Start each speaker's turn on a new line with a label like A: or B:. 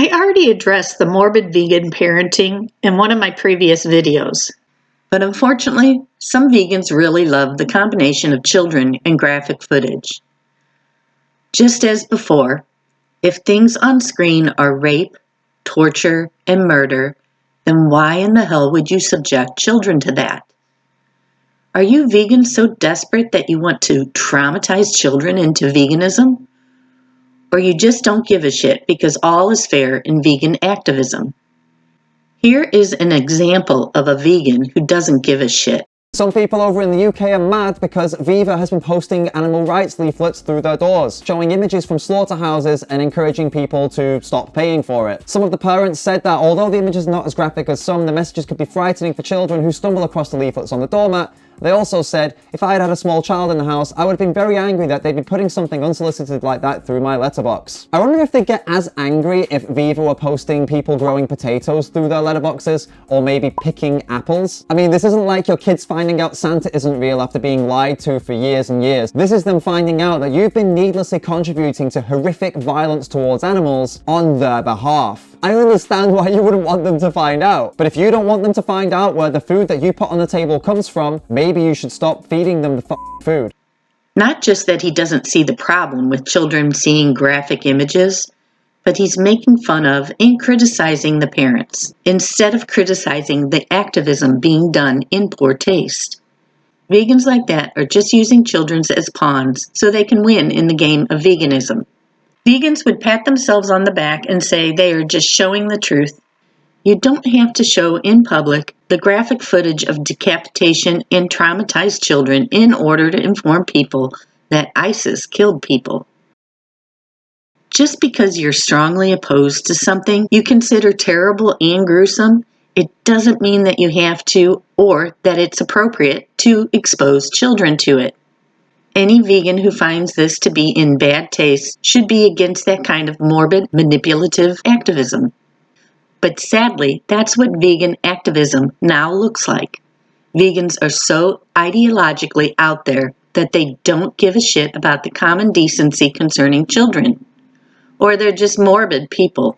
A: I already addressed the morbid vegan parenting in one of my previous videos. But unfortunately, some vegans really love the combination of children and graphic footage. Just as before, if things on screen are rape, torture, and murder, then why in the hell would you subject children to that? Are you vegans so desperate that you want to traumatize children into veganism? Or you just don't give a shit because all is fair in vegan activism? Here is an example of a vegan who doesn't give a shit.
B: Some people over in the UK are mad because Viva has been posting animal rights leaflets through their doors, showing images from slaughterhouses and encouraging people to stop paying for it. Some of the parents said that although the images are not as graphic as some, the messages could be frightening for children who stumble across the leaflets on the doormat. They also said, if I had had a small child in the house, I would have been very angry that they'd be putting something unsolicited like that through my letterbox. I wonder if they'd get as angry if Viva were posting people growing potatoes through their letterboxes, or maybe picking apples. I mean, this isn't like your kids finding out Santa isn't real after being lied to for years and years. This is them finding out that you've been needlessly contributing to horrific violence towards animals on their behalf. I understand why you wouldn't want them to find out, but if you don't want them to find out where the food that you put on the table comes from, maybe you should stop feeding them the food.
A: Not just that he doesn't see the problem with children seeing graphic images, but he's making fun of and criticizing the parents, instead of criticizing the activism being done in poor taste. Vegans like that are just using children as pawns so they can win in the game of veganism. Vegans would pat themselves on the back and say they are just showing the truth. You don't have to show in public the graphic footage of decapitation and traumatized children in order to inform people that ISIS killed people. Just because you're strongly opposed to something you consider terrible and gruesome, it doesn't mean that you have to or that it's appropriate to expose children to it. Any vegan who finds this to be in bad taste should be against that kind of morbid, manipulative activism. But sadly, that's what vegan activism now looks like. Vegans are so ideologically out there that they don't give a shit about the common decency concerning children. Or they're just morbid people.